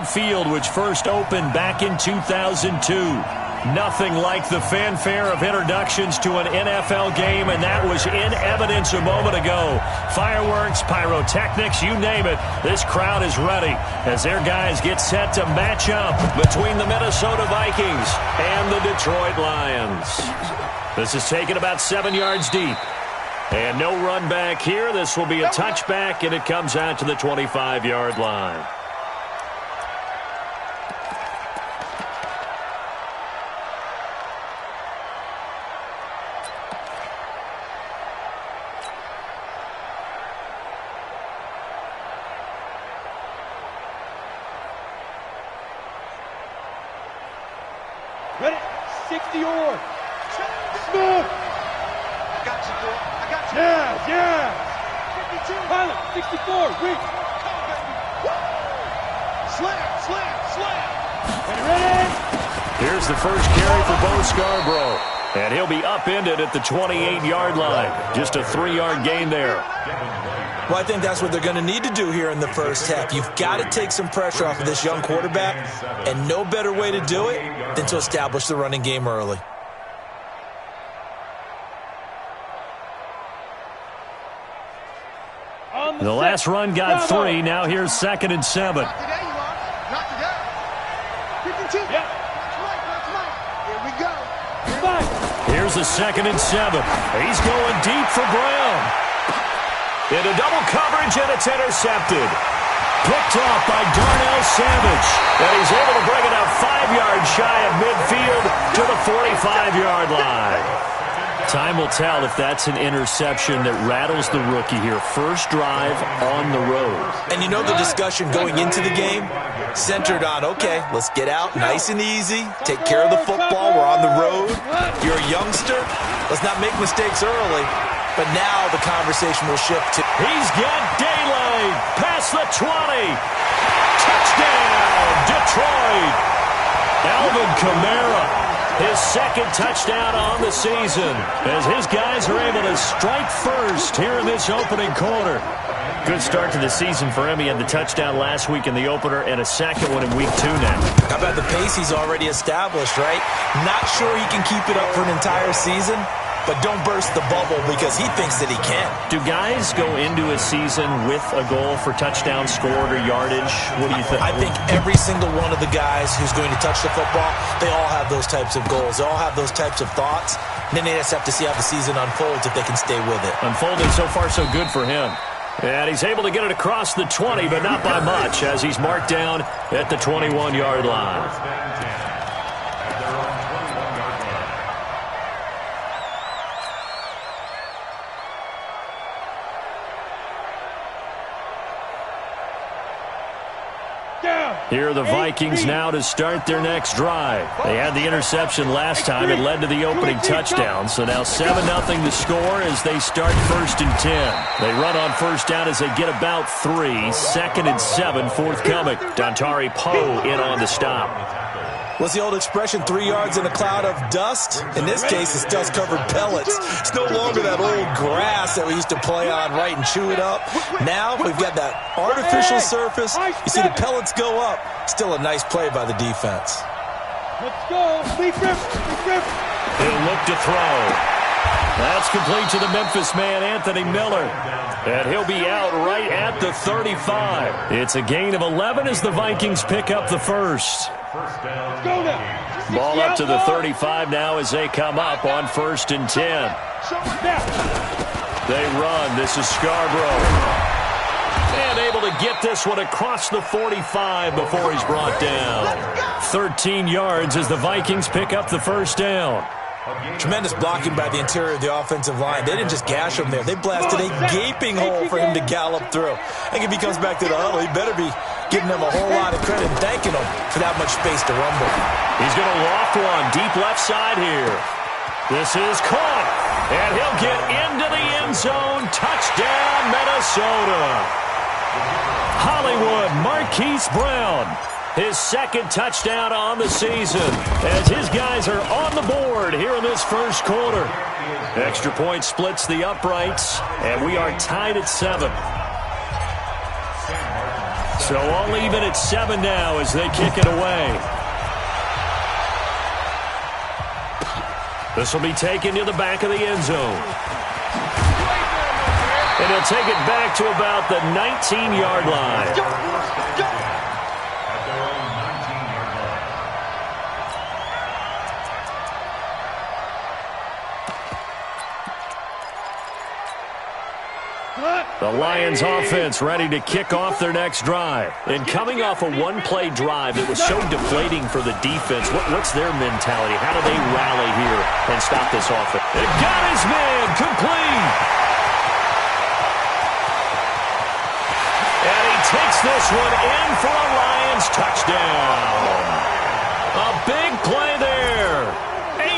Ford Field, which first opened back in 2002. Nothing like the fanfare of introductions to an NFL game, and that was in evidence a moment ago. Fireworks, pyrotechnics, you name it. This crowd is ready as their guys get set to match up between the Minnesota Vikings and the Detroit Lions. This is taken about 7 yards deep. And no run back here. This will be a touchback, and it comes out to the 25-yard line. Ready? 60 or. Smith. I got you, boy. I got you. Yeah. 52. Pilot, 64. Reach. Slam. Ready? Here's the first carry for Bo Scarborough. And he'll be upended at the 28-yard line. Just a 3-yard gain there. Well, I think that's what they're going to need to do here in the first half. You've got to take some pressure off of this young quarterback, and no better way to do it than to establish the running game early. The last run got 3. Now here's 2nd and 7. Not today, you are. Not today. 52. Yeah. That's right. Here we go. Here's the 2nd and 7. He's going deep for Brown. Into double coverage, and it's intercepted. Picked off by Darnell Savage. And he's able to bring it up 5 yards shy of midfield to the 45-yard line. Time will tell if that's an interception that rattles the rookie here. First drive on the road. And you know the discussion going into the game centered on, okay, let's get out nice and easy, take care of the football, we're on the road. You're a youngster, let's not make mistakes early. But now the conversation will shift to... He's got daylight past the 20. Touchdown, Detroit. Alvin Kamara. His 2nd touchdown on the season as his guys are able to strike first here in this opening quarter. Good start to the season for him. He had the touchdown last week in the opener and a 2nd one in week 2 now. How about the pace he's already established, right? Not sure he can keep it up for an entire season, but don't burst the bubble because he thinks that he can. Do guys go into a season with a goal for touchdown scored or yardage? What do you think? I think every single one of the guys who's going to touch the football, they all have those types of goals. They all have those types of thoughts. And then they just have to see how the season unfolds if they can stay with it. Unfolding so far so good for him. And he's able to get it across the 20, but not by much as he's marked down at the 21-yard line. Here are the Vikings now to start their next drive. They had the interception last time. It led to the opening touchdown. So now 7-0 to score as they start 1st and 10. They run on first down as they get about 3. 2nd and 7 forthcoming. Dontari Poe in on the stop. What's the old expression, 3 yards in a cloud of dust? In this case, it's dust-covered pellets. It's no longer that old grass that we used to play on, right, and chew it up. Now we've got that artificial surface. You see the pellets go up. Still a nice play by the defense. Let's go. He'll look to throw. That's complete to the Memphis man, Anthony Miller. And he'll be out right at the 35. It's a gain of 11 as the Vikings pick up the first. Ball up to the 35 now as they come up on 1st and 10. They run. This is Scarborough. And able to get this one across the 45 before he's brought down. 13 yards as the Vikings pick up the first down. Tremendous blocking by the interior of the offensive line. They didn't just gash him there. They blasted a gaping hole for him to gallop through. I think if he comes back to the huddle, he better be giving them a whole lot of credit and thanking them for that much space to rumble. He's going to loft one deep left side here. This is caught, and he'll get into the end zone. Touchdown, Minnesota. Hollywood Marquise Brown. His 2nd touchdown on the season as his guys are on the board here in this first quarter. Extra point splits the uprights, and we are tied at 7. So all even at 7 now as they kick it away. This will be taken to the back of the end zone. And he'll take it back to about the 19-yard line. The Lions offense ready to kick off their next drive. And coming off a one-play drive that was so deflating for the defense, what's their mentality? How do they rally here and stop this offense? It got his man complete. And he takes this one in for a Lions touchdown. A big play there.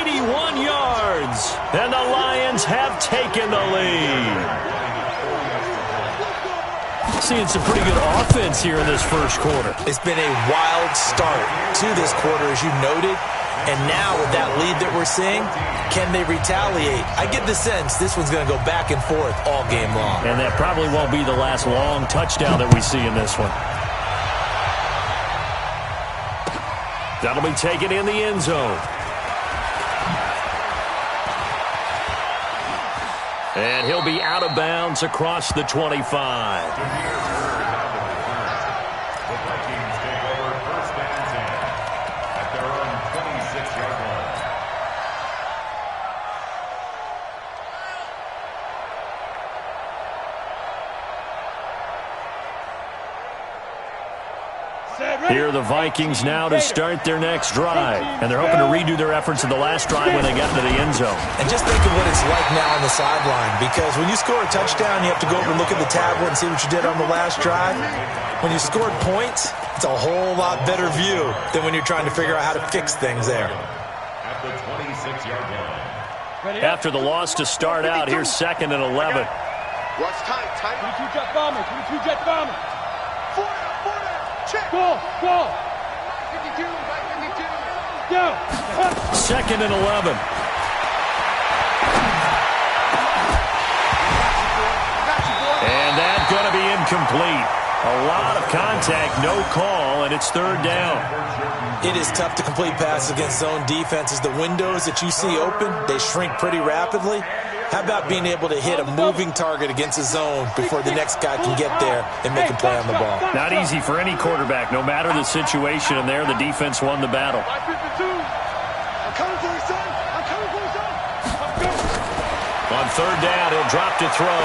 81 yards. And the Lions have taken the lead. Seeing some pretty good offense here in this first quarter. It's been a wild start to this quarter, as you noted. And now with that lead that we're seeing, can they retaliate? I get the sense this one's going to go back and forth all game long. And that probably won't be the last long touchdown that we see in this one. That'll be taken in the end zone. And he'll be out of bounds across the 25. Here are the Vikings now to start their next drive. And they're hoping to redo their efforts in the last drive when they got to the end zone. And just think of what it's like now on the sideline. Because when you score a touchdown, you have to go over and look at the tablet and see what you did on the last drive. When you scored points, it's a whole lot better view than when you're trying to figure out how to fix things there. At the 26-yard line. After the loss to start out, here's 2nd and 11. Watch tight. 22-jet bomber. 22-jet bomber. 4 down. Check. Ball. 52, right 52. Go. 2nd and 11. And that's going to be incomplete. A lot of contact, no call, and it's 3rd down. It is tough to complete passes against zone defenses. The windows that you see open, they shrink pretty rapidly. How about being able to hit a moving target against a zone before the next guy can get there and make a play on the ball? Not easy for any quarterback, no matter the situation, and there the defense won the battle. I'm coming for you, son. On 3rd down, he'll drop to throw.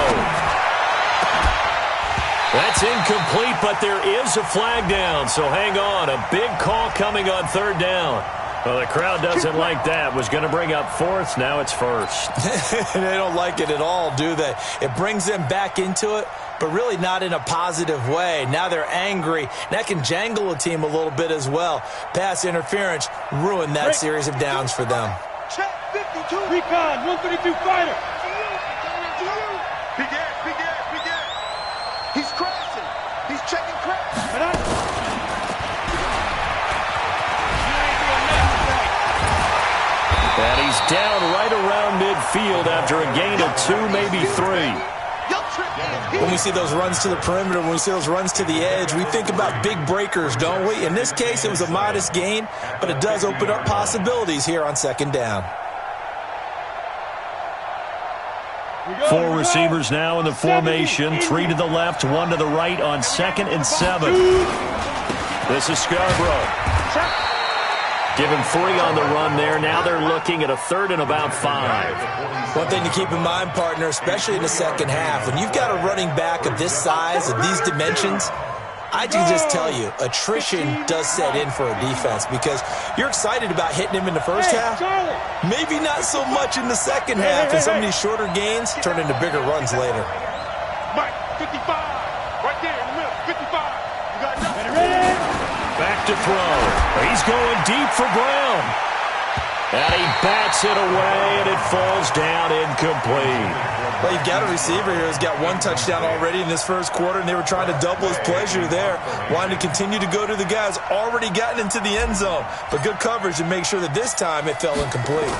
That's incomplete, but there is a flag down, so hang on. A big call coming on 3rd down. Well, the crowd doesn't like that. Was going to bring up 4th. Now it's 1st. They don't like it at all, do they? It brings them back into it, but really not in a positive way. Now they're angry. That can jangle a team a little bit as well. Pass interference ruined that series of downs for them. Check 52. Recon. 132 fighter. Big air. He's crashing. He's checking crash. And he's down right around midfield after a gain of 2, maybe 3. When we see those runs to the perimeter, when we see those runs to the edge, we think about big breakers, don't we? In this case, it was a modest gain, but it does open up possibilities here on 2nd down. 4 receivers now in the formation. 3 to the left, 1 to the right on 2nd and 7. This is Scarborough. Give him 3 on the run there. Now they're looking at a 3rd and about 5. One thing to keep in mind, partner, especially in the second half, when you've got a running back of this size, of these dimensions, I can just tell you, attrition does set in for a defense because you're excited about hitting him in the first half. Maybe not so much in the second half, and some of these shorter gains turn into bigger runs later. Mike, 55. Right there in the middle. 55. You got nothing. Back to throw. He's going deep for Brown. And he bats it away, and it falls down incomplete. Well, you've got a receiver here who's got 1 touchdown already in this first quarter, and they were trying to double his pleasure there, wanting to continue to go to the guys already gotten into the end zone. But good coverage to make sure that this time it fell incomplete.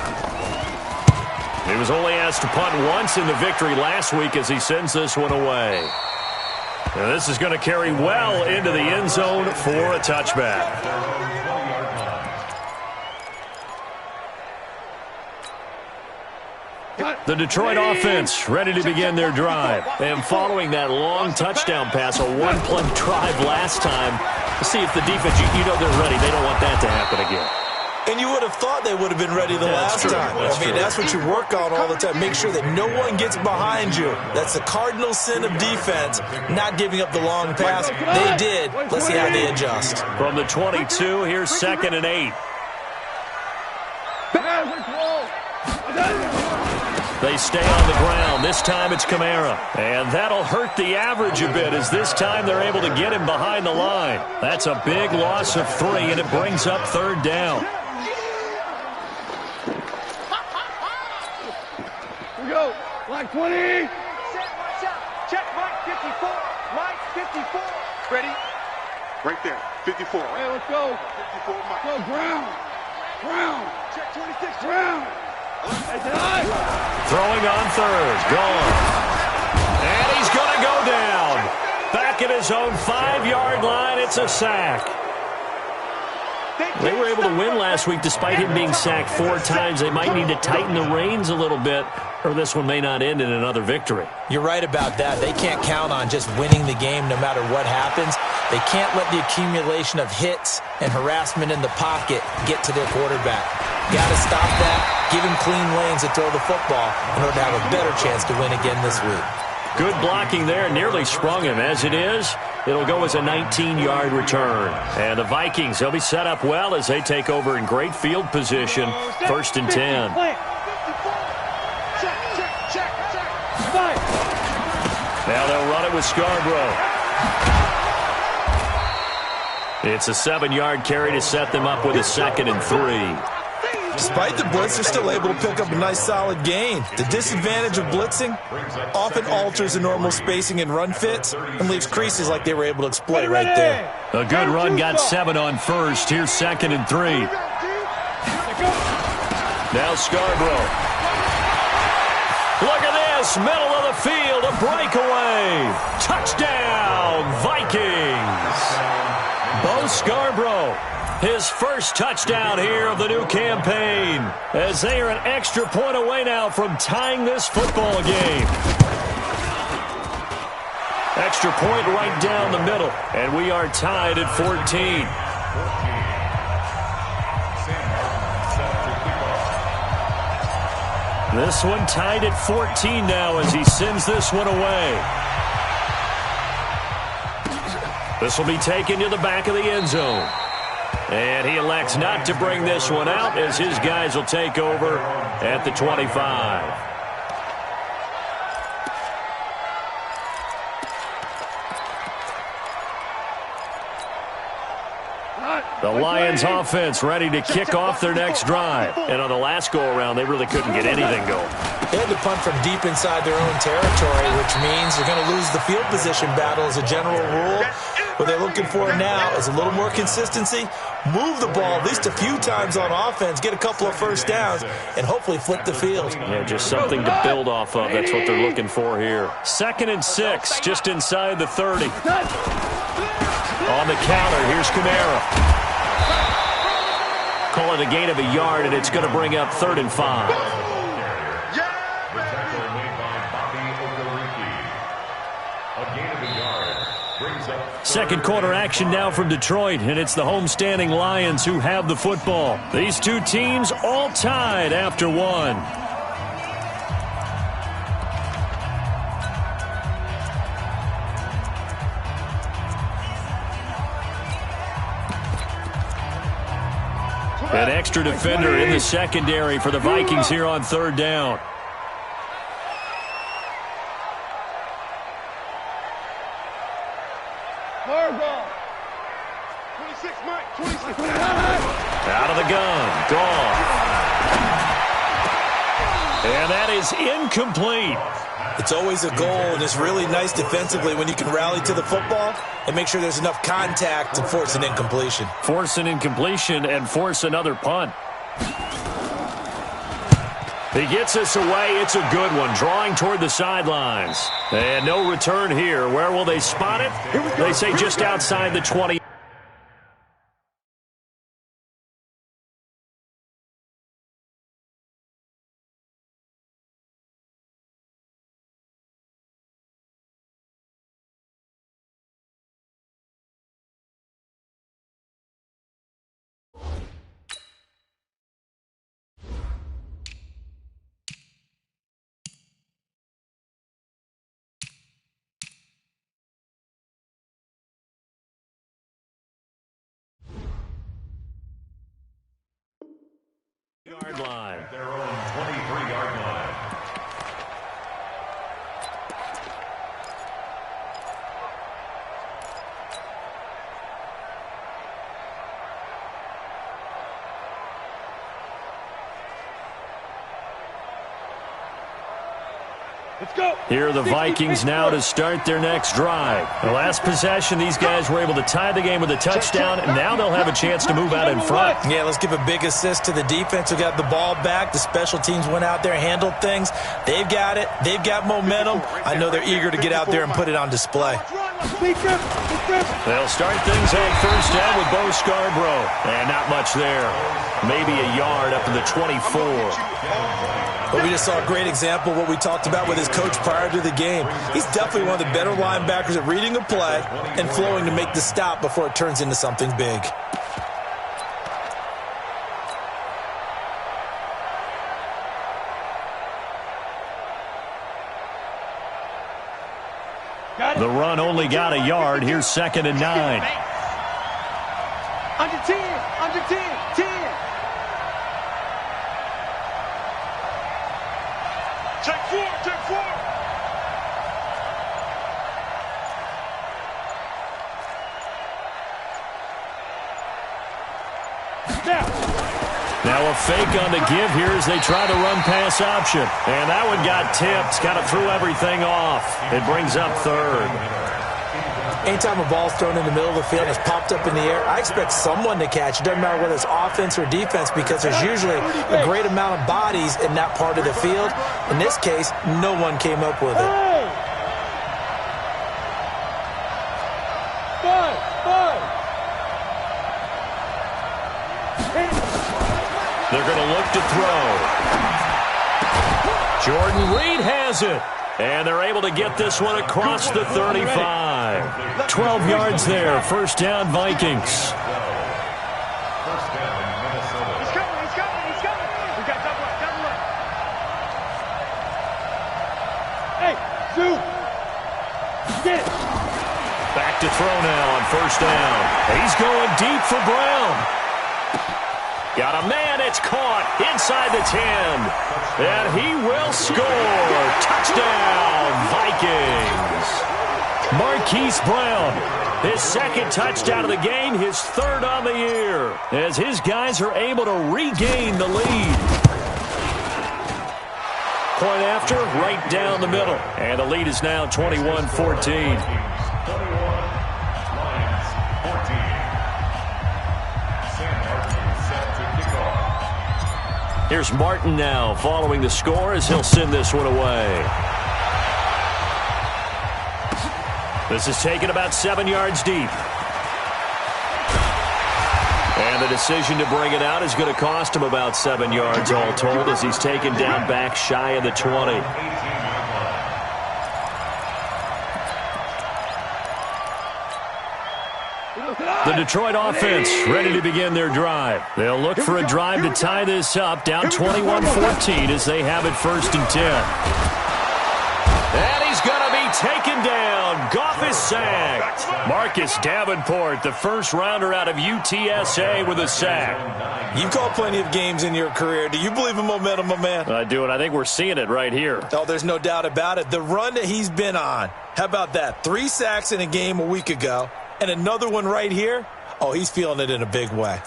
He was only asked to punt once in the victory last week as he sends this one away. And this is going to carry well into the end zone for a touchback. The Detroit offense ready to begin their drive. And following that long touchdown pass, a one-play drive last time, to see if the defense, you know they're ready. They don't want that to happen again. And you would have thought they would have been ready the last time. That's what you work on all the time. Make sure that no one gets behind you. That's the cardinal sin of defense, not giving up the long pass. They did. Let's see how they adjust. From the 22, here's 2nd and 8. They stay on the ground. This time it's Kamara. And that'll hurt the average a bit as this time they're able to get him behind the line. That's a big loss of 3, and it brings up 3rd down. Here we go. Line 20. Set, watch out. Check, Mike 54. Mike 54. Ready? Right there. 54. Hey, let's go. 54, Mike. Go, Brown. Brown. Check 26. Brown. Throwing on 3rd. Gone. And he's going to go down. Back at his own 5-yard line. It's a sack. They were able to win last week despite him being sacked 4 times. They might need to tighten the reins a little bit, or this one may not end in another victory. You're right about that. They can't count on just winning the game no matter what happens. They can't let the accumulation of hits and harassment in the pocket get to their quarterback. Got to stop that, give him clean lanes to throw the football in order to have a better chance to win again this week. Good blocking there, nearly sprung him. As it is, it'll go as a 19-yard return. And the Vikings, they'll be set up well as they take over in great field position. 1st and 10. Now they'll run it with Scarborough. It's a 7-yard carry to set them up with a 2nd and 3. Despite the blitz, they're still able to pick up a nice solid gain. The disadvantage of blitzing often alters the normal spacing and run fits and leaves creases like they were able to exploit right there. A good run got 7 on 1st. Here's 2nd and 3. Now Scarborough. Look at this, middle of the field, a breakaway. Touchdown, Vikings. Bo Scarborough. His first touchdown here of the new campaign, as they are an extra point away now from tying this football game. Extra point right down the middle, and we are tied at 14. This one tied at 14 now as he sends this one away. This will be taken to the back of the end zone. And he elects not to bring this one out as his guys will take over at the 25. The Lions offense ready to kick off their next drive. And on the last go-around, they really couldn't get anything going. They had to punt from deep inside their own territory, which means they're going to lose the field position battle as a general rule. What they're looking for now is a little more consistency, move the ball at least a few times on offense, get a couple of first downs, and hopefully flip the field. Yeah, just something to build off of. That's what they're looking for here. 2nd and 6, just inside the 30. On the counter, here's Kamara. Call it a gain of a yard, and it's going to bring up 3rd and 5. Second quarter action now from Detroit, and it's the homestanding Lions who have the football. These two teams all tied after one. An extra defender in the secondary for the Vikings here on 3rd down. Out of the gun. Gone. And that is incomplete. It's always a goal, and it's really nice defensively when you can rally to the football and make sure there's enough contact to force an incompletion. Force an incompletion and force another punt. He gets us away. It's a good one, drawing toward the sidelines. And no return here. Where will they spot it? They say just outside the 20. Yard line. Their own 23-yard line. Let's go. Here are the Vikings now to start their next drive. The last possession, these guys were able to tie the game with a touchdown, and now they'll have a chance to move out in front. Yeah, let's give a big assist to the defense who got the ball back. The special teams went out there, handled things. They've got it. They've got momentum. I know they're eager to get out there and put it on display. They'll start things on first down with Bo Scarborough. And not much there. Maybe a yard up to the 24. But we just saw a great example of what we talked about with his coach prior to the game. He's definitely one of the better linebackers at reading a play and flowing to make the stop before it turns into something big. The run only got a yard. Here's 2nd and 9. Under 10, under 10, 10. Take 4, take 4. Now a fake on the give here as they try to run pass option. And that one got tipped. Kind of threw everything off. It brings up 3rd. Anytime a ball's thrown in the middle of the field and it's popped up in the air, I expect someone to catch. It doesn't matter whether it's offense or defense because there's usually a great amount of bodies in that part of the field. In this case, no one came up with it. They're going to look to throw. Jordan Reed has it. And they're able to get this one across the 35. 12 yards there. First down, Vikings. He's coming, he's coming, he's coming. We got double up, double up. Hey, Sue. Get it. Back to throw now on first down. He's going deep for Brown. Got a man, it's caught inside the 10. And he will score. Touchdown, Vikings. Marquise Brown, his 2nd touchdown of the game, his 3rd on the year, as his guys are able to regain the lead. Point after, right down the middle. And the lead is now 21-14. Here's Martin now following the score as he'll send this one away. This is taken about 7 yards deep. And the decision to bring it out is going to cost him about 7 yards all told as he's taken down back shy of the 20. The Detroit offense ready to begin their drive. They'll look for a drive to tie this up, down 21-14 as they have it 1st and 10. And he's going to be taken down. Goff is sacked. Marcus Davenport, the first rounder out of UTSA with a sack. You've called plenty of games in your career. Do you believe in momentum, my man? I do, and I think we're seeing it right here. Oh, there's no doubt about it. The run that he's been on. How about that? 3 sacks in a game a week ago. And another one right here. Oh, he's feeling it in a big way.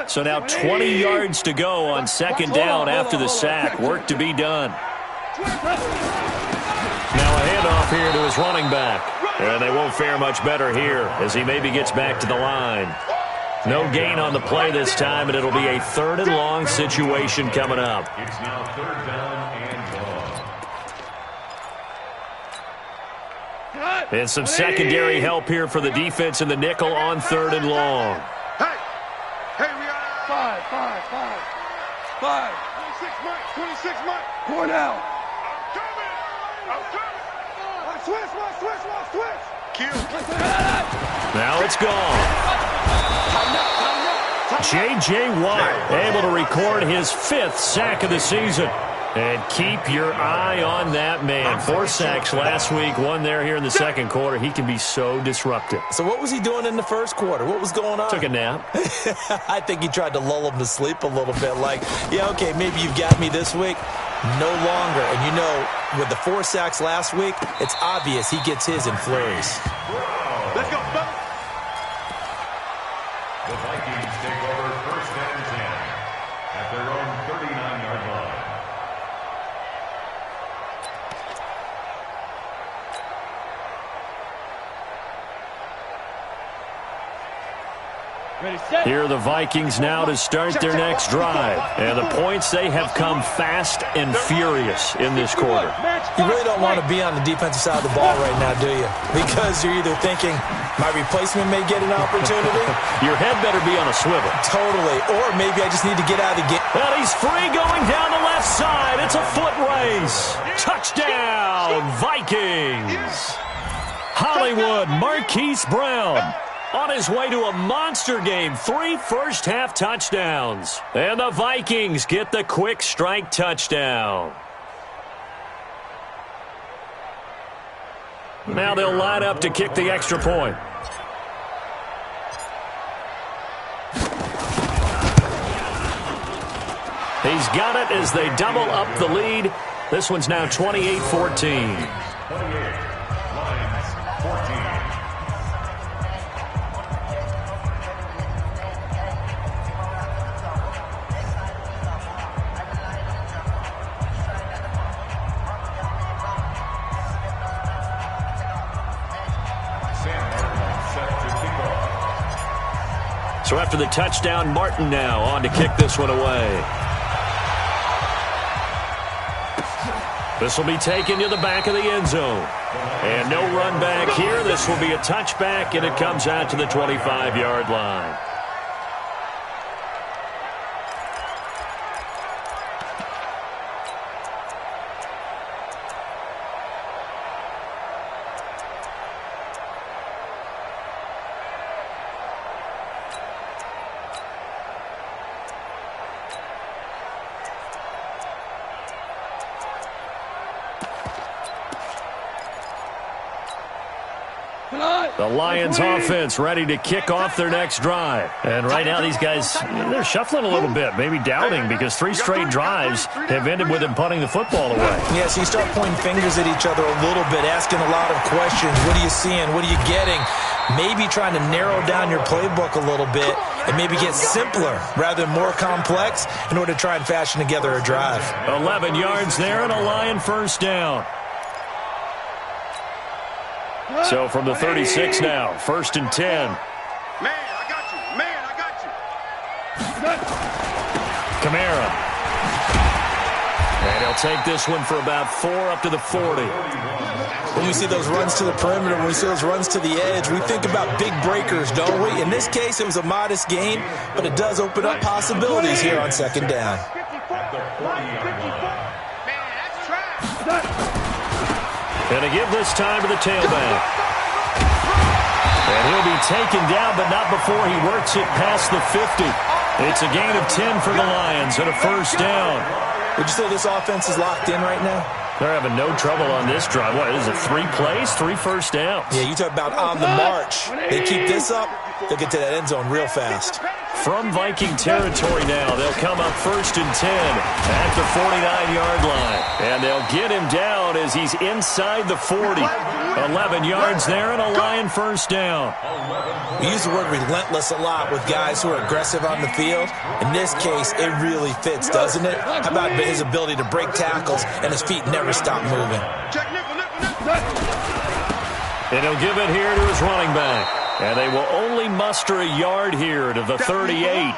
So now 20 yards to go on 2nd down after the sack. Work to be done. Now a handoff here to his running back. And they won't fare much better here as he maybe gets back to the line. No gain on the play this time, and it'll be a 3rd and long situation coming up. It's now 3rd down and long. And some secondary help here for the defense in the nickel on 3rd and long. Hey, we got 5. 26 Mike. Four now. I'm coming. Switch. Kill. Now it's gone. J.J. Watt able to record his 5th sack of the season. And keep your eye on that man. 4 sacks last week, 1 there here in the 2nd quarter. He can be so disruptive. So what was he doing in the 1st quarter? What was going on? Took a nap. I think he tried to lull him to sleep a little bit. Like, yeah, okay, maybe you've got me this week. No longer. And you know, with the 4 sacks last week, it's obvious he gets his in flurries. Let's go, fellas. The Vikings take over 1st and 10 at their own 39-yard line. Ready, set. Here are the Vikings now to start their next drive. And the points, they have come fast and furious in this quarter. You really don't want to be on the defensive side of the ball right now, do you? Because you're either thinking, my replacement may get an opportunity. Your head better be on a swivel. Totally. Or maybe I just need to get out of the game. And he's free going down the left side. It's a foot race. Touchdown, Vikings. Hollywood Marquise Brown on his way to a monster game. 3 first-half touchdowns. And the Vikings get the quick strike touchdown. Now they'll line up to kick the extra point. He's got it as they double up the lead. This one's now 28-14. 28, Lions 14. So after the touchdown, Martin now on to kick this one away. This will be taken to the back of the end zone. And no run back here. This will be a touchback, and it comes out to the 25-yard line. The Lions offense ready to kick off their next drive. And right now these guys, they're shuffling a little bit, maybe doubting, because 3 straight drives have ended with them punting the football away. Yeah, so you start pointing fingers at each other a little bit, asking a lot of questions. What are you seeing? What are you getting? Maybe trying to narrow down your playbook a little bit and maybe get simpler rather than more complex in order to try and fashion together a drive. 11 yards there and a Lion first down. So from the 36 now, 1st and 10. Man, I got you. Kamara. And he'll take this one for about 4 up to the 40. When we see those runs to the perimeter, when we see those runs to the edge, we think about big breakers, don't we? In this case, it was a modest gain, but it does open up possibilities here on 2nd down. And to give this time to the tailback. And he'll be taken down, but not before he works it past the 50. It's a gain of 10 for the Lions and a first down. Would you say this offense is locked in right now? They're having no trouble on this drive. What is it, 3 plays, 3 first downs? Yeah, you talk about on the march. They keep this up, they'll get to that end zone real fast. From Viking territory now, they'll come up 1st and 10 at the 49-yard line. And they'll get him down as he's inside the 40. 11 yards there and a Lion first down. We use the word relentless a lot with guys who are aggressive on the field. In this case, it really fits, doesn't it? How about his ability to break tackles and his feet never stop moving? Check nickel. And he'll give it here to his running back. And they will only muster a yard here to the 38.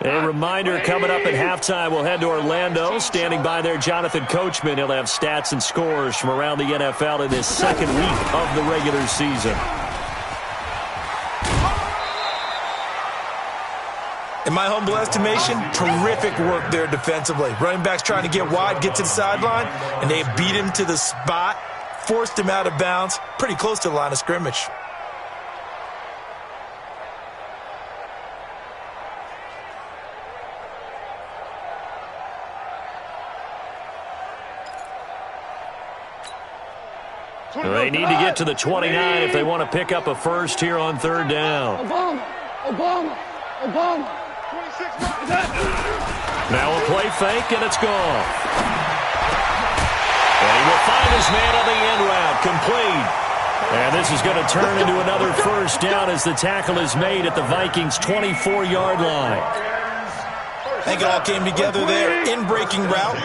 A reminder, coming up at halftime, we'll head to Orlando. Standing by there, Jonathan Coachman. He'll have stats and scores from around the NFL in this second week of the regular season. In my humble estimation, terrific work there defensively. Running back's trying to get wide, get to the sideline, and they beat him to the spot, forced him out of bounds, pretty close to the line of scrimmage. They need to get to the 29 if they want to pick up a first here on third down. Obama. Now a play fake, and it's gone. And he will find his man on the end route, complete. And this is going to turn into another first down as the tackle is made at the Vikings' 24-yard line. I think it all came together there. In-breaking route,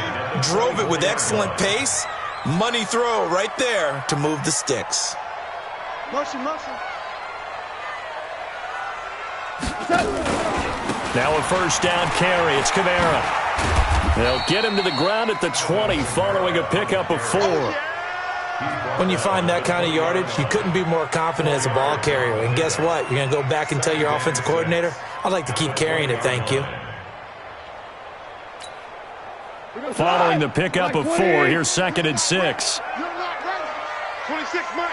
drove it with excellent pace. Money throw right there to move the sticks. Motion. Now a first down carry. It's Kamara. They'll get him to the ground at the 20 following a pickup of 4. When you find that kind of yardage, you couldn't be more confident as a ball carrier. And guess what? You're going to go back and tell your offensive coordinator, I'd like to keep carrying it, thank you. Following the pickup of 4, here's 2nd and 6. You're not ready. 26 Mike.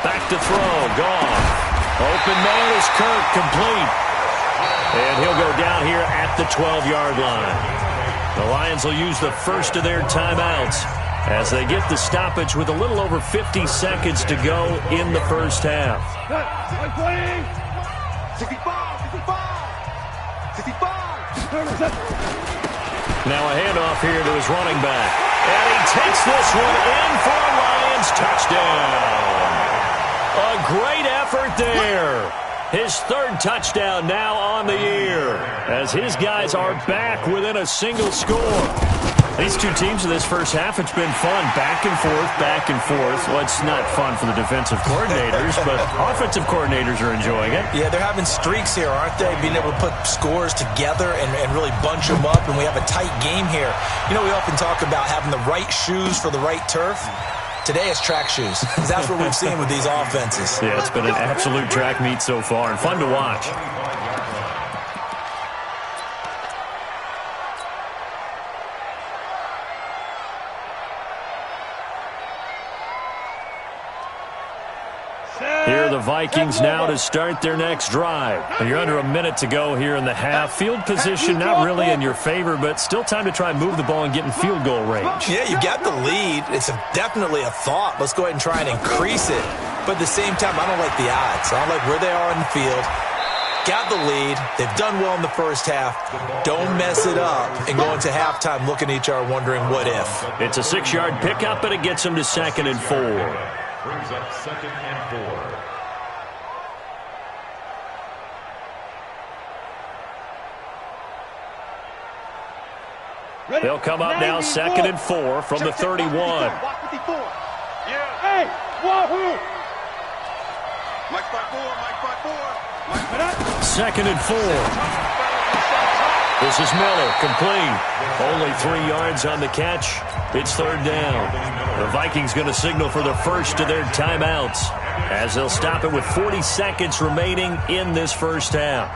Back to throw, gone. Open man is Kirk, complete. And he'll go down here at the 12-yard line. The Lions will use the first of their timeouts as they get the stoppage with a little over 50 seconds to go in the first half. 65. Now a handoff here to his running back. And he takes this one in for a Lions touchdown. A great effort there. His 3rd touchdown now on the year as his guys are back within a single score. These two teams in this first half, it's been fun. Back and forth. Well, it's not fun for the defensive coordinators, but offensive coordinators are enjoying it. Yeah, they're having streaks here, aren't they? Being able to put scores together and really bunch them up, and we have a tight game here. You know, we often talk about having the right shoes for the right turf. Today it's track shoes. That's what we've seen with these offenses. Yeah, it's been an absolute track meet so far and fun to watch. Here are the Vikings now to start their next drive. You're under a minute to go here in the half. Field position not really in your favor, but still time to try and move the ball and get in field goal range. Yeah, you got the lead. It's definitely a thought. Let's go ahead and try and increase it. But at the same time, I don't like the odds. I don't like where they are in the field. Got the lead. They've done well in the first half. Don't mess it up and go into halftime looking at each other wondering what if. It's a 6-yard pickup, and it gets them to 2nd and 4. Brings up 2nd and 4. They'll come up now 2nd and 4 from the 31. Hey, wahoo! Mike 5-4. 2nd and 4. This is Miller, complete. Only 3 yards on the catch. It's 3rd down. The Vikings going to signal for the first of their timeouts as they'll stop it with 40 seconds remaining in this first half.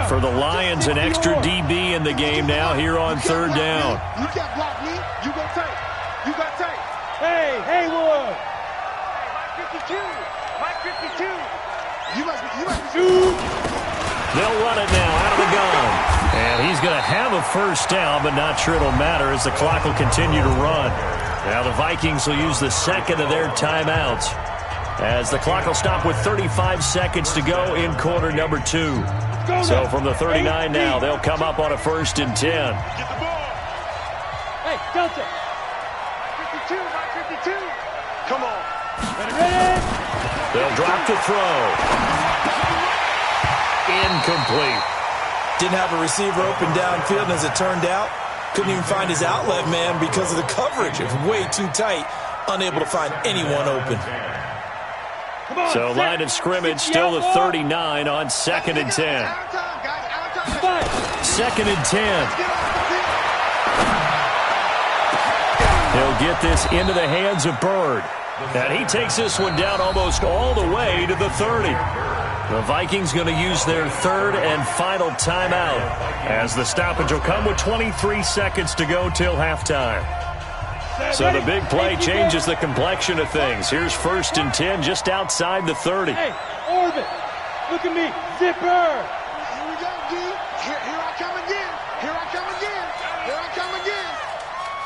For the Lions, an extra DB in the game now here on 3rd down. You can't block me. You go take. You got take. Hey, Haywood! Mike 52. You must be. They'll run it now out of the gun. And he's going to have a first down, but not sure it'll matter as the clock will continue to run. Now the Vikings will use the second of their timeouts as the clock will stop with 35 seconds to go in quarter number 2. So from the 39 now, they'll come up on a 1st and 10. Hey, Delta. 52, 52. Come on. Ready? They'll drop the throw. Incomplete. Didn't have a receiver open downfield, and as it turned out, couldn't even find his outlet man because of the coverage. It was way too tight, unable to find anyone open. So line of scrimmage, still the 39 on 2nd and 10. 2nd and 10. He'll get this into the hands of Bird. And he takes this one down almost all the way to the 30. The Vikings going to use their 3rd and final timeout as the stoppage will come with 23 seconds to go till halftime. So the big play changes the complexion of things. Here's 1st and 10 just outside the 30. Hey, Orbit, look at me, zipper. Here we go, D. Here I come again. Here I come again. Here I come again.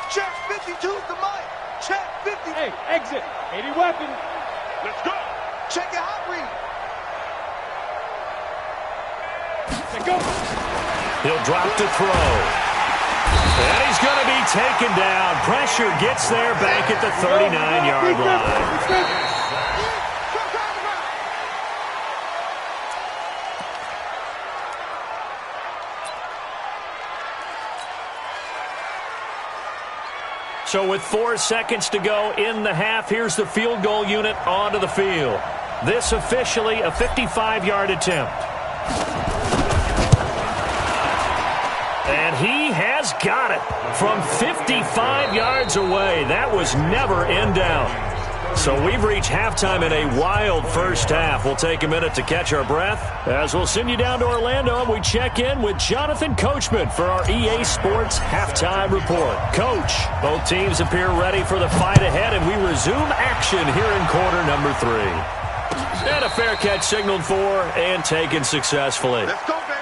Check 52's the mic. Check 50. Hey, exit, 80 weapon. Let's go. Check your hot read. Let's go. He'll drop to throw. And he's going to be taken down. Pressure gets there back at the 39-yard line. So with 4 seconds to go in the half, here's the field goal unit onto the field. This officially a 55-yard attempt. And he has got it from 55 yards away. That was never in doubt. So we've reached halftime in a wild first half. We'll take a minute to catch our breath as we'll send you down to Orlando and we check in with Jonathan Coachman for our EA Sports Halftime Report. Coach, both teams appear ready for the fight ahead, and we resume action here in quarter number 3. And a fair catch signaled for and taken successfully. Let's go, baby.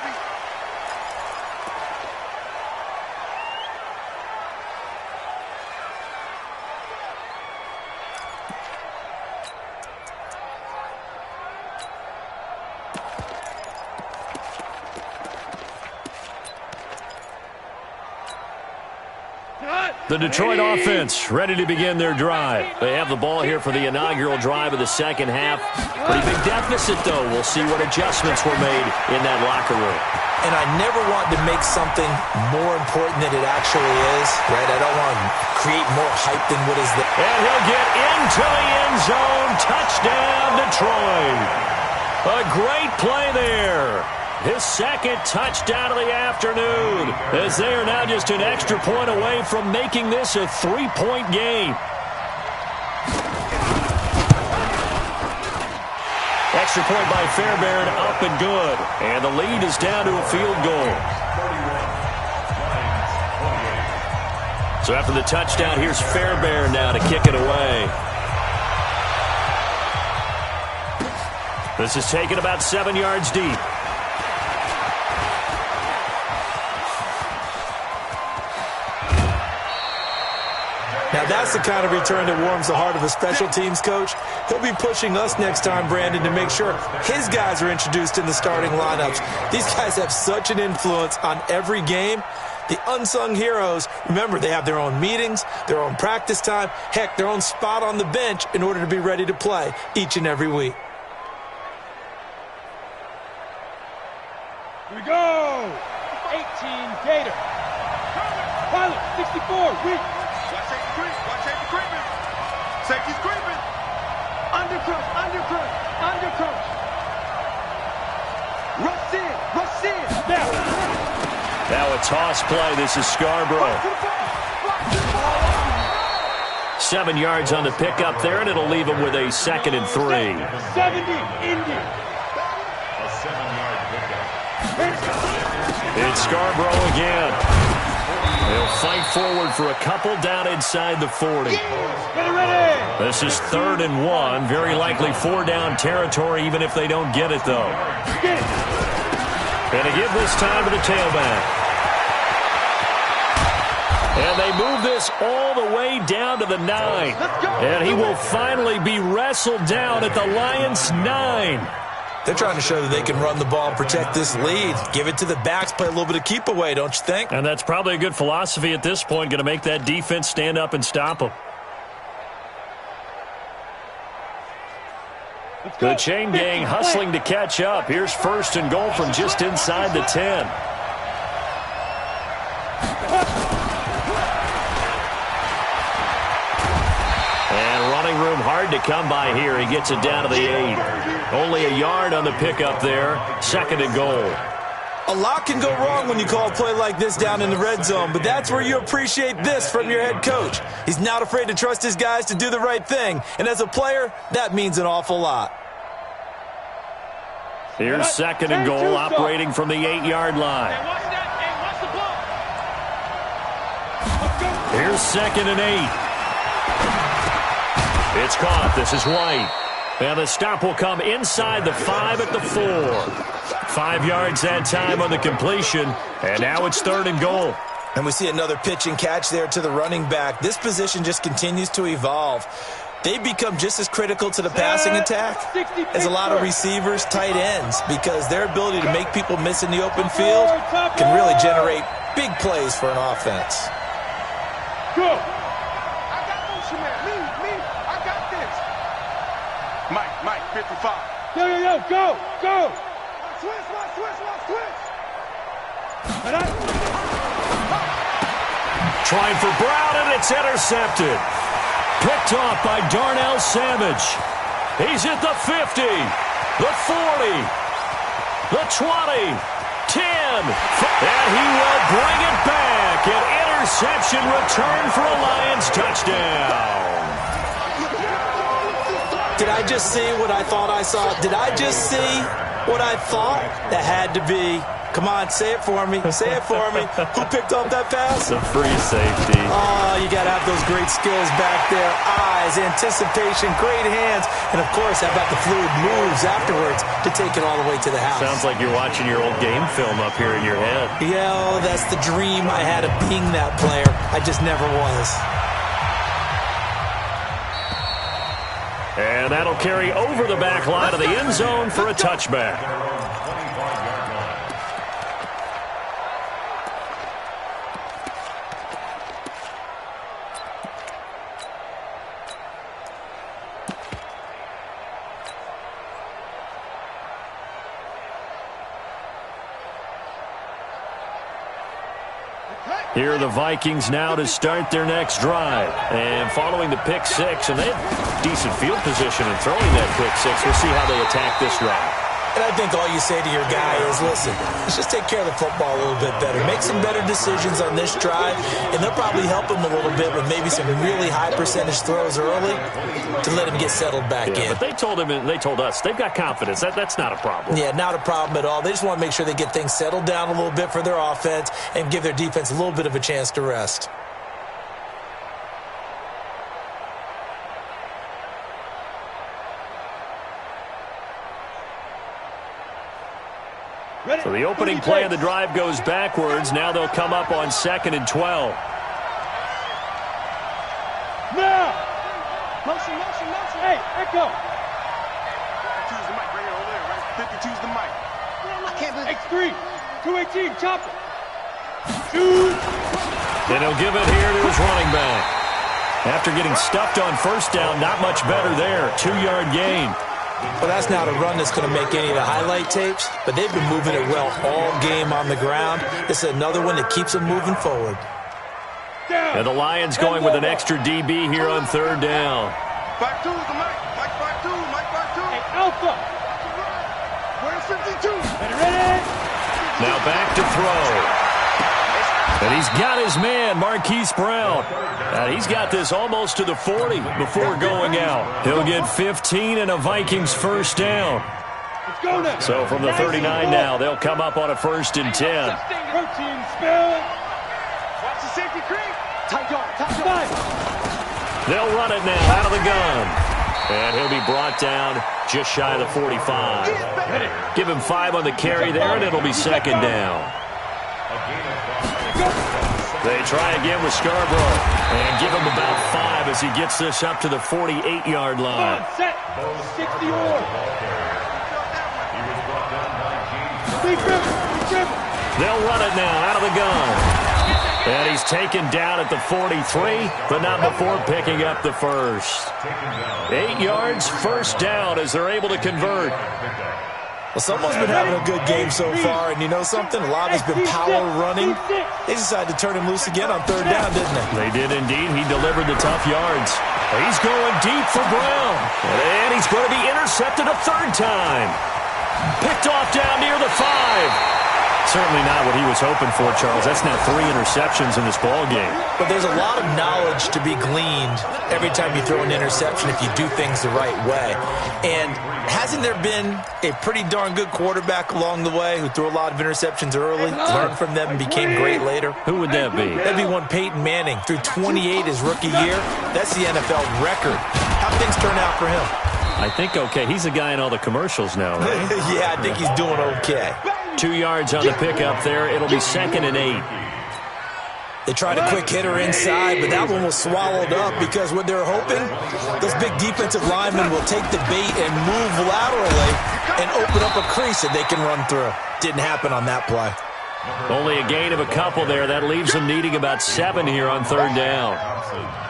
The Detroit offense ready to begin their drive. They have the ball here for the inaugural drive of the second half. Pretty big deficit, though. We'll see what adjustments were made in that locker room. And I never want to make something more important than it actually is, right? I don't want to create more hype than what is there. And he'll get into the end zone. Touchdown, Detroit. A great play there. His 2nd touchdown of the afternoon, as they are now just an extra point away from making this a 3-point game. Extra point by Fairbairn, up and good. And the lead is down to a field goal. So after the touchdown, here's Fairbairn now to kick it away. This is taken about 7 yards deep. Now, that's the kind of return that warms the heart of a special teams coach. He'll be pushing us next time, Brandon, to make sure his guys are introduced in the starting lineups. These guys have such an influence on every game. The unsung heroes, remember, they have their own meetings, their own practice time, heck, their own spot on the bench in order to be ready to play each and every week. Here we go. 18 Gator. Pilot, 64, weak. Watch safety creep. Watch safety creeping. Safety's creeping. Undercrush, undercrush, undercrush. Rush in, rush in. Now a toss play. This is Scarborough. 7 yards on the pickup there, and it'll leave him with a 2nd and 3. 70, Indy. A 7-yard pickup. It's Scarborough again. They'll fight forward for a couple down inside the 40. Ready. This is 3rd and 1. Very likely 4-down territory, even if they don't get it, though. Get it. Going to give this time to the tailback. And they move this all the way down to the 9. And he will finally be wrestled down at the Lions' 9. They're trying to show that they can run the ball and protect this lead. Give it to the backs, play a little bit of keep away, don't you think? And that's probably a good philosophy at this point, going to make that defense stand up and stop them. The chain gang hustling to catch up. Here's 1st and goal from just inside the 10. And running room hard to come by here. He gets it down to the 8. Only a yard on the pickup there. 2nd and goal. A lot can go wrong when you call a play like this down in the red zone, but that's where you appreciate this from your head coach. He's not afraid to trust his guys to do the right thing, and as a player, that means an awful lot. Here's 2nd and goal, operating from the 8-yard line. Here's 2nd and 8. It's caught. This is White. And the stop will come inside the 5 at the 4. 5 yards that time on the completion, and now it's 3rd and goal. And we see another pitch and catch there to the running back. This position just continues to evolve. They become just as critical to the passing attack as a lot of receivers, tight ends, because their ability to make people miss in the open field can really generate big plays for an offense. Go! I got motion, man. Me. I got this. Mike, 55. Yo, go! Switch. Trying for Brown, and it's intercepted. Picked off by Darnell Savage. He's at the 50, the 40, the 20, 10. And he will bring it back. An interception return for a Lions touchdown. Did I just see what I thought I saw? Did I just see what I thought? That had to be. Come on, say it for me. Say it for me. Who picked up that pass? The free safety. Oh, you got to have those great skills back there. Eyes, anticipation, great hands. And, of course, how about the fluid moves afterwards to take it all the way to the house? Sounds like you're watching your old game film up here in your head. Yeah, oh, that's the dream I had of being that player. I just never was. And that'll carry over the back line of the end zone for a touchback. Here are the Vikings now to start their next drive. And following the pick 6, and they had decent field position in throwing that pick 6. We'll see how they attack this drive. And I think all you say to your guy is, listen, let's just take care of the football a little bit better. Make some better decisions on this drive, and they'll probably help him a little bit with maybe some really high percentage throws early to let him get settled back in. But they told him, and they told us, they've got confidence. That's not a problem. Yeah, not a problem at all. They just want to make sure they get things settled down a little bit for their offense and give their defense a little bit of a chance to rest. So the opening play of the drive goes backwards. Now they'll come up on 2nd and 12. Now! Motion. Hey, echo! 52's the mic right here, over there, right? 52's the mic. I can't believe X3, 218, chop it. Shoot! And he'll give it here to his running back. After getting stuffed on 1st down, not much better there. 2-yard gain. Well, that's not a run that's going to make any of the highlight tapes, but they've been moving it well all game on the ground. This is another one that keeps them moving forward. And the Lions going with an extra DB here on 3rd down. 52's the mic. Mike 52. Hey, Alpha! Where's 52? Ready? Now back to throw. And he's got his man, Marquise Brown. He's got this almost to the 40 before going out. He'll get 15 and a Vikings 1st down. Let's go now. So from the 39 now, they'll come up on a 1st and 10. Protein spill. Watch the safety creep. Tight yard. They'll run it now out of the gun. And he'll be brought down just shy of the 45. Give him 5 on the carry there, and it'll be 2nd down. They try again with Scarborough and give him about 5 as he gets this up to the 48-yard line. Set. 60 more. They'll run it now out of the gun. And he's taken down at the 43, but not before picking up the first. 8 yards, first down as they're able to convert. Well, someone's been having a good game so far, and you know something? A lot has been power running. They decided to turn him loose again on third down, didn't they? They did indeed. He delivered the tough yards. He's going deep for Brown. And he's going to be intercepted a third time. Picked off down near the 5. Certainly not what he was hoping for, Charles. That's now 3 interceptions in this ball game. But there's a lot of knowledge to be gleaned every time you throw an interception if you do things the right way. And hasn't there been a pretty darn good quarterback along the way who threw a lot of interceptions early, learned from them, and became great later? Who would that be? That'd be one Peyton Manning. Threw 28 his rookie year. That's the NFL record. How things turn out for him? I think okay. He's a guy in all the commercials now, right? Yeah, I think he's doing okay. 2 yards on the pickup there. It'll be 2nd and 8. They tried a quick hitter inside, but that one was swallowed up because what they're hoping, those big defensive linemen will take the bait and move laterally and open up a crease that they can run through. Didn't happen on that play. Only a gain of a couple there. That leaves them needing about 7 here on third down.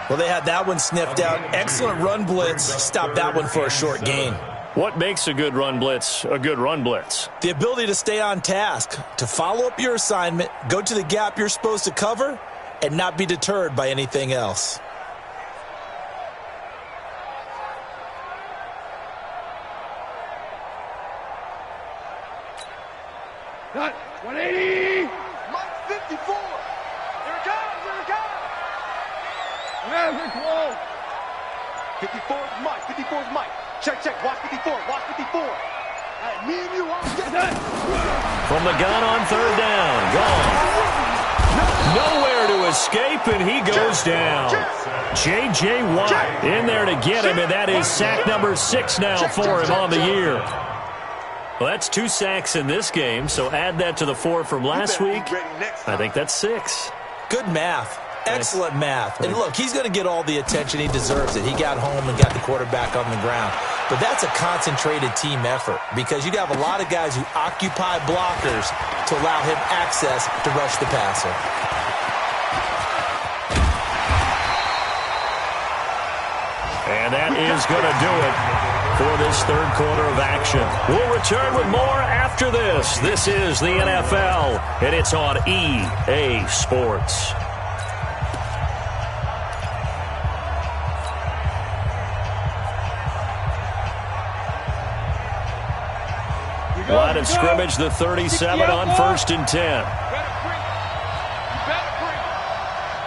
Well, they had that one sniffed out. Excellent run blitz. Stopped that one for a short gain. What makes a good run blitz a good run blitz? The ability to stay on task, to follow up your assignment, go to the gap you're supposed to cover, and not be deterred by anything else. Cut. 180. Mike 54. Here it comes. Here it comes. Very close. 54 is Mike. 54 is Mike. Check, check. Watch 54. Watch 54. All right, me and you. From the gun on third down. Gone. Nowhere to escape, and he goes down. J.J. Watt in there to get him, and that is sack number 6 now for him on the year. Well, that's 2 sacks in this game, so add that to the 4 from last week. I think that's 6. Good math. Excellent math. And look, he's going to get all the attention. He deserves it. He got home and got the quarterback on the ground. But that's a concentrated team effort because you have a lot of guys who occupy blockers to allow him access to rush the passer. And that is going to do it for this third quarter of action. We'll return with more after this. This is the NFL, and it's on EA Sports. Line of scrimmage, the 37 on 1st and 10. You better bring it. You better bring it.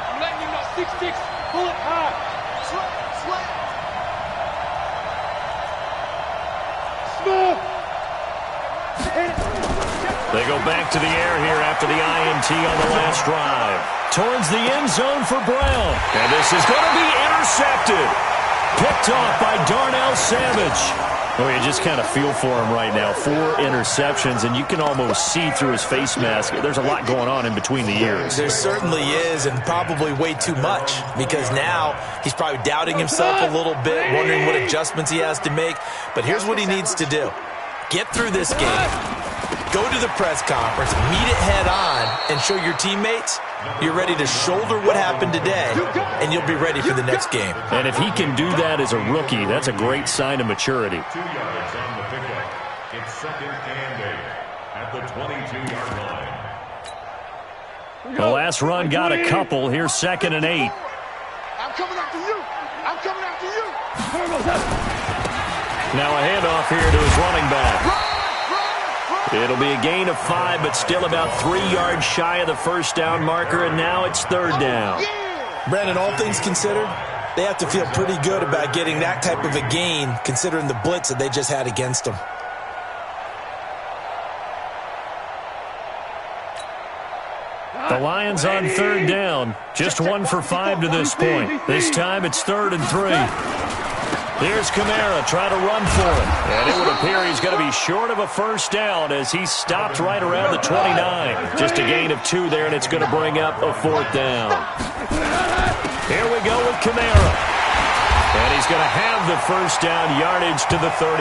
I'm letting you know. 6-6. Pull it high. Slant. Smooth. They go back to the air here after the INT on the last drive. Towards the end zone for Brown. And this is going to be intercepted. Picked off by Darnell Savage. Oh, you just kind of feel for him right now. 4 interceptions, and you can almost see through his face mask. There's a lot going on in between the ears. There certainly is, and probably way too much, because now he's probably doubting himself a little bit, wondering what adjustments he has to make. But here's what he needs to do. Get through this game. Go to the press conference, meet it head on, and show your teammates you're ready to shoulder what happened today, and you'll be ready for the next game. And if he can do that as a rookie, that's a great sign of maturity. 2 yards on the pickup. It's 2nd and 8 at the 22-yard line. The last run got a couple. Here's 2nd and 8. I'm coming after you. I'm coming after you. Now a handoff here to his running back. It'll be a gain of 5, but still about 3 yards shy of the first down marker, and now it's third down. Brandon, all things considered, they have to feel pretty good about getting that type of a gain, considering the blitz that they just had against them. The Lions on third down. Just 1 for 5 to this point. This time it's 3rd and 3. Here's Kamara trying to run for it. And it would appear he's going to be short of a first down as he stopped right around the 29. Just a gain of 2 there, and it's going to bring up a 4th down. Here we go with Kamara. And he's going to have the first down yardage to the 35.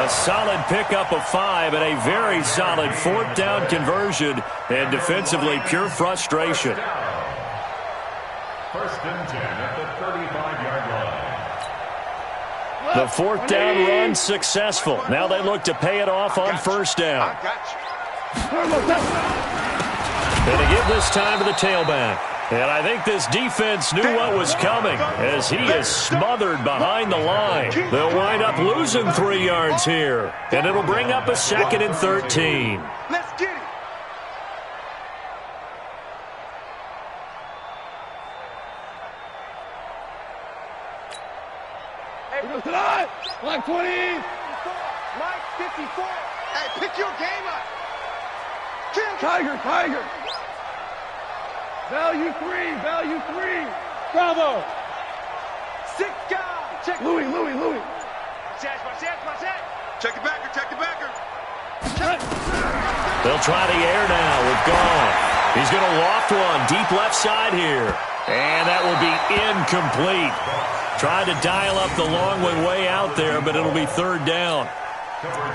A solid pickup of 5 and a very solid 4th down conversion, and defensively pure frustration. First and 10 at the 35-yard line. The 4th down run successful. Now they look to pay it off on 1st down. And to give this time to the tailback. And I think this defense knew what was coming as he is smothered behind the line. They'll wind up losing 3 yards here. And it'll bring up a 2nd and 13. Let's get it. Black 20. Mike 54. Hey, pick your game up. Tiger. Value 3. Bravo. 6 guys. Check. Louis. Check the backer. They'll try the air now with Gone. He's going to loft one deep left side here. And that will be incomplete. Tried to dial up the long one way out there, but it'll be 3rd down.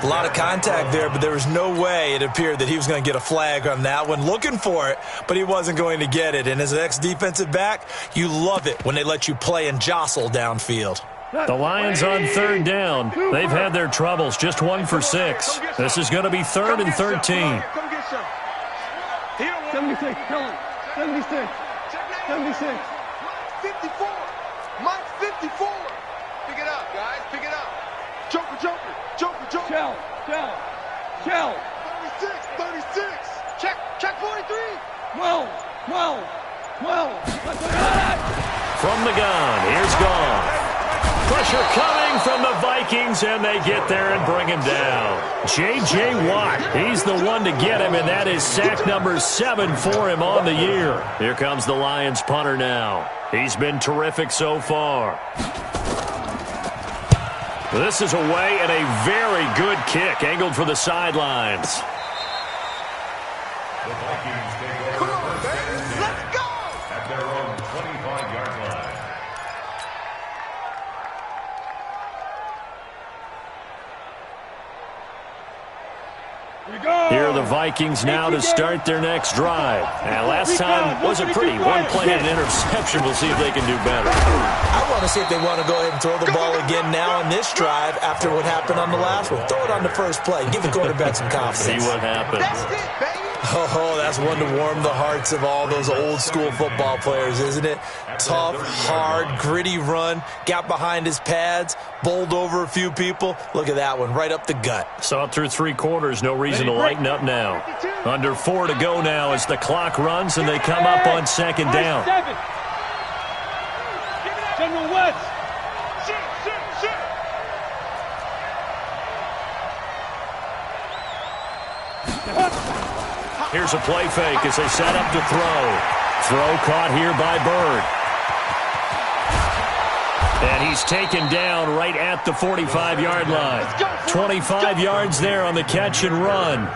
A lot of contact there, but there was no way it appeared that he was going to get a flag on that one. Looking for it, but he wasn't going to get it. And as an ex-defensive back, you love it when they let you play and jostle downfield. The Lions on 3rd down. They've had their troubles, just 1 for 6. This is going to be 3rd and 13. Come get some. 76. Tell him. 76. 76. 54. Mike 54. Pick it up, guys. Pick it up. Joker. Shell. 36. Check 43. 12. From the gun, here's Gone. Pressure coming from the Vikings, and they get there and bring him down. J.J. Watt, he's the one to get him, and that is sack number 7 for him on the year. Here comes the Lions punter now. He's been terrific so far. This is away and a very good kick, angled for the sidelines. The Vikings take over. Come on, baby. Let's go. At their own 25-yard line. Here are the Vikings now to start their next drive. And last time wasn't pretty. One play and an interception. We'll see if they can do better. I want to see if they want to go ahead and throw the ball again now on this drive after what happened on the last one. Throw it on the first play. Give the quarterback some confidence. See what happens. That's it, baby. Oh, that's one to warm the hearts of all those old school football players, isn't it? Tough, hard, gritty run. Got behind his pads, bowled over a few people. Look at that one, right up the gut. Saw it through 3 quarters. No reason to lighten up now. Under 4 to go now as the clock runs and they come up on 2nd down. 7. General West. Shit. Here's a play fake as they set up to throw. Throw caught here by Bird. And he's taken down right at the 45-yard line. 25 yards there on the catch and run.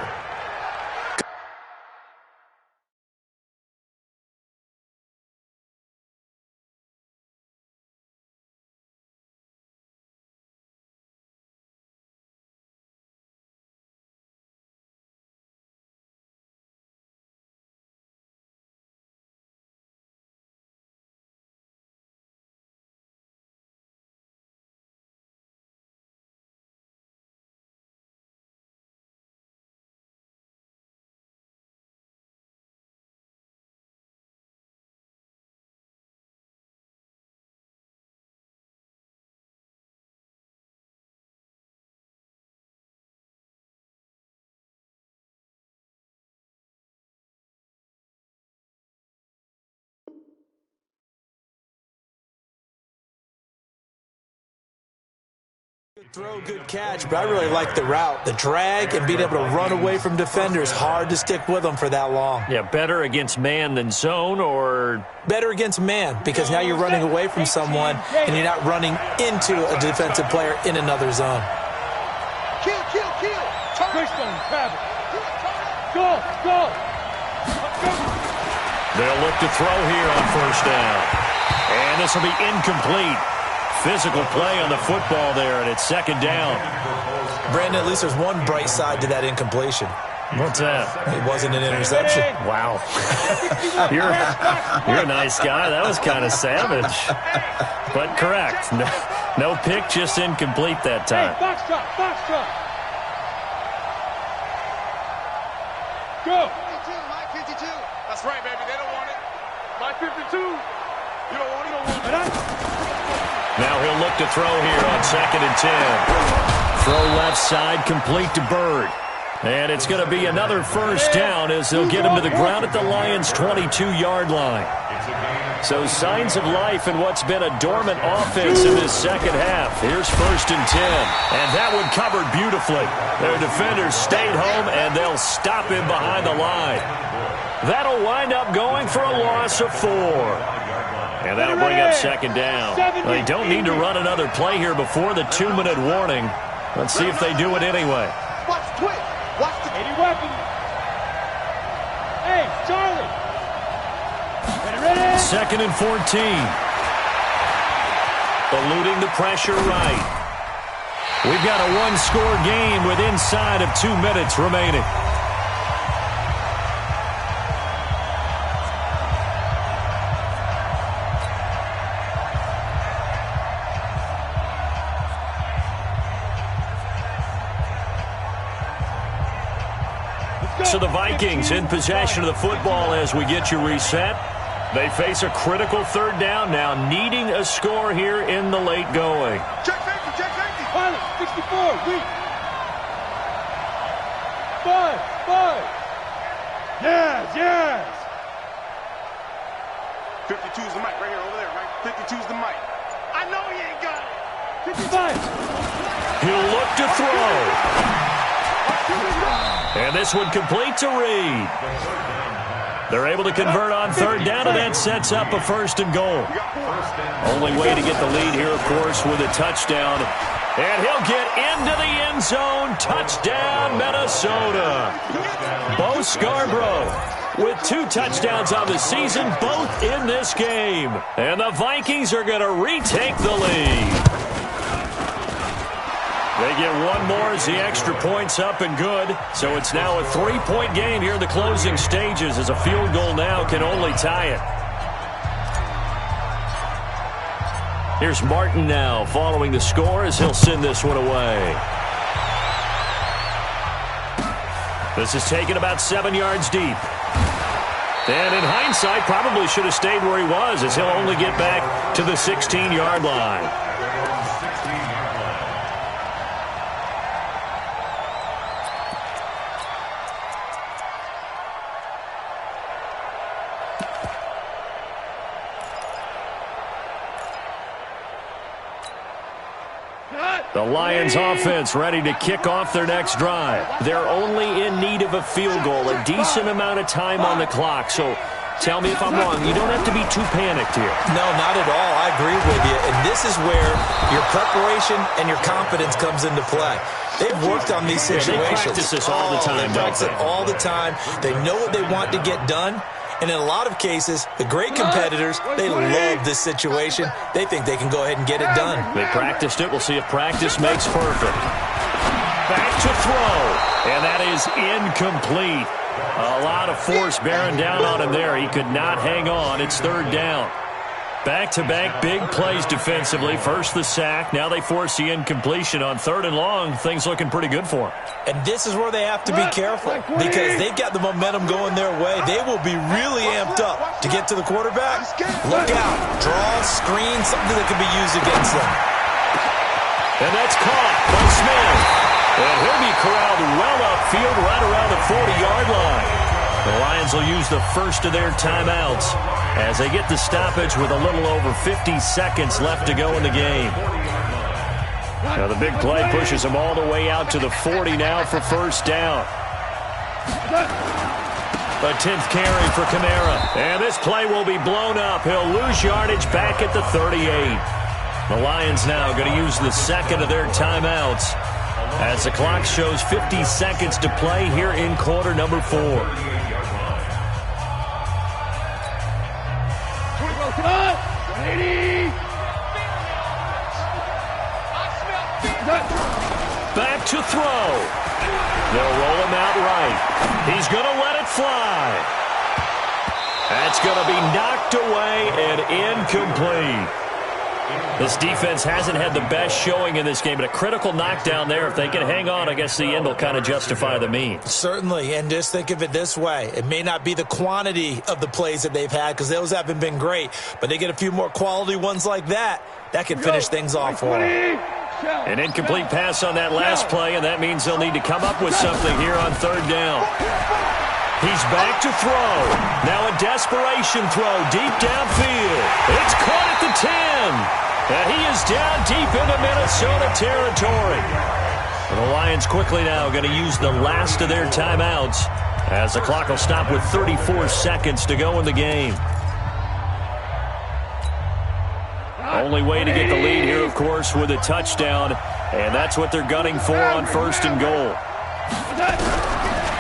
Good throw, good catch, but I really like the route. The drag and being able to run away from defenders, hard to stick with them for that long. Yeah, better against man than zone, or better against man, because now you're running away from someone and you're not running into a defensive player in another zone. Kill. Greystone, grab it. Go. they'll look to throw here on 1st down. And this will be incomplete. physical play on the football there, and it's second down. Brandon, at least there's one bright side to that incompletion. What's that? It wasn't an interception. Wow. You're a nice guy. That was kind of savage. But correct. No pick, just incomplete that time. Hey, box drop, box drop. Go. 52, Mike 52. That's right, baby. They don't want it. My 52. You don't want it. Now he'll look to throw here on 2nd and 10. Throw left side, complete to Bird. And it's going to be another first down as they'll get him to the ground at the Lions' 22-yard line. So signs of life in what's been a dormant offense in this second half. Here's 1st and 10. And that one covered beautifully. Their defenders stayed home, and they'll stop him behind the line. That'll wind up going for a loss of 4. And that'll bring up 2nd down. They don't need to run another play here before the 2-minute warning. Let's see if they do it anyway. Watch the twitch. Watch the... 80 weapons. Hey, Charlie. Ready? 2nd and 14. Eluding the pressure right. We've got a one-score game with inside of 2 minutes remaining. So the Vikings in possession of the football as we get you reset. They face a critical 3rd down now, needing a score here in the late going. Check safety, check safety. Pilot, 64, weak. 5. Yes. 52's the mic right here, over there, right? 52's the mic. I know he ain't got it. 55. He'll look to throw. And this one complete to Reed. They're able to convert on 3rd down, and that sets up a 1st and goal. Only way to get the lead here, of course, with a touchdown. And he'll get into the end zone. Touchdown, Minnesota. Bo Scarborough with 2 touchdowns on the season, both in this game. And the Vikings are going to retake the lead. They get one more as the extra point's up and good. So it's now a 3-point game here in the closing stages as a field goal now can only tie it. Here's Martin now following the score as he'll send this one away. This is taken about 7 yards deep. And in hindsight, probably should have stayed where he was as he'll only get back to the 16-yard line. The Lions offense ready to kick off their next drive. They're only in need of a field goal, a decent amount of time on the clock. So tell me if I'm wrong. You don't have to be too panicked here. No, not at all. I agree with you. And this is where your preparation and your confidence comes into play. They've worked on these situations. They practice this all the time, They practice it all the time. They know what they want to get done. And in a lot of cases, the great competitors, they love this situation. They think they can go ahead and get it done. They practiced it. We'll see if practice makes perfect. Back to throw. And that is incomplete. A lot of force bearing down on him there. He could not hang on. It's 3rd down. Back-to-back big plays defensively. First the sack. Now they force the incompletion on 3rd and long. Things looking pretty good for them. And this is where they have to be careful because they've got the momentum going their way. They will be really amped up to get to the quarterback. Look out. Draw, screen, something that can be used against them. And that's caught by Smith. And he'll be corralled well upfield right around the 40-yard line. The Lions will use the first of their timeouts as they get the stoppage with a little over 50 seconds left to go in the game. Now the big play pushes them all the way out to the 40 now for 1st down. A 10th carry for Kamara. And this play will be blown up. He'll lose yardage back at the 38. The Lions now going to use the second of their timeouts as the clock shows 50 seconds to play here in quarter number 4. going to let it fly. That's going to be knocked away and incomplete. This defense hasn't had the best showing in this game, but a critical knockdown there. If they can hang on, I guess the end will kind of justify the means. Certainly, and just think of it this way. It may not be the quantity of the plays that they've had because those haven't been great, but they get a few more quality ones like that. That can finish things off for them. An incomplete pass on that last play, and that means they'll need to come up with something here on third down. He's back to throw. Now a desperation throw deep downfield. It's caught at the 10. And he is down deep into Minnesota territory. And the Lions quickly now going to use the last of their timeouts as the clock will stop with 34 seconds to go in the game. Only way to get the lead here, of course, with a touchdown. And that's what they're gunning for on first and goal.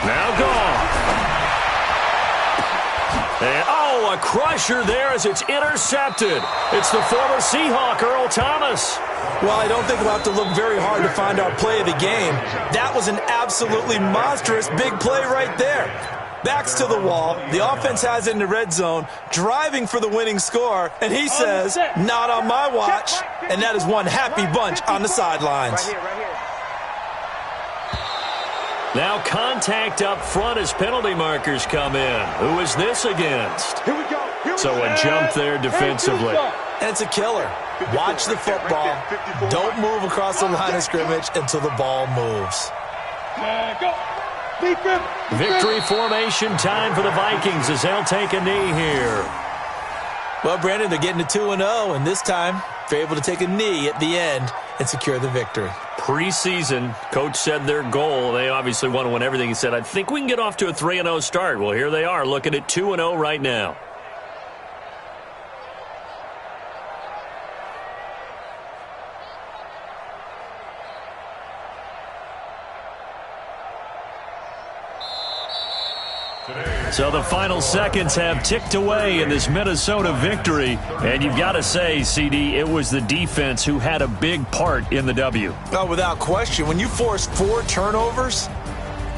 Now gone. And, a crusher there as it's intercepted. It's the former Seahawk, Earl Thomas. Well, I don't think we'll have to look very hard to find our play of the game. That was an absolutely monstrous big play right there. Backs to the wall. The offense has it in the red zone, driving for the winning score, and he says, not on my watch. And that is one happy bunch on the sidelines. Now contact up front as penalty markers come in. Who is this against? Here we go. So a jump there defensively. And it's a killer. Watch the football. Don't move across the line of scrimmage until the ball moves. Go. Victory formation time for the Vikings as they'll take a knee here. Well, Brandon, they're getting to 2-0, and this time they're able to take a knee at the end and secure the victory. Preseason, coach said their goal, they obviously want to win everything. He said, I think we can get off to a 3-0 start. Well, here they are looking at 2-0 right now. So the final seconds have ticked away in this Minnesota victory. And you've got to say, CD, it was the defense who had a big part in the W. Oh, without question. When you force 4 turnovers,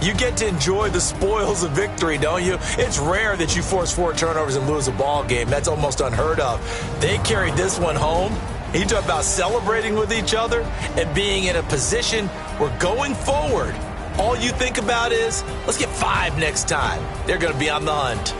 you get to enjoy the spoils of victory, don't you? It's rare that you force 4 turnovers and lose a ball game. That's almost unheard of. They carried this one home. You talk about celebrating with each other and being in a position where going forward, all you think about is, let's get 5 next time. They're going to be on the hunt.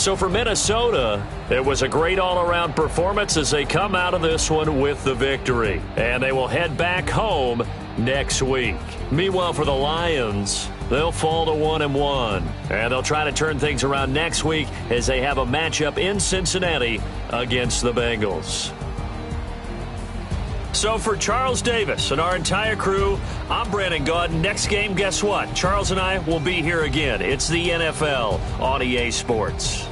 So for Minnesota, it was a great all-around performance as they come out of this one with the victory. And they will head back home next week. Meanwhile, for the Lions, they'll fall to 1-1. And they'll try to turn things around next week as they have a matchup in Cincinnati against the Bengals. So for Charles Davis and our entire crew, I'm Brandon Gaudin. Next game, guess what? Charles and I will be here again. It's the NFL on EA Sports.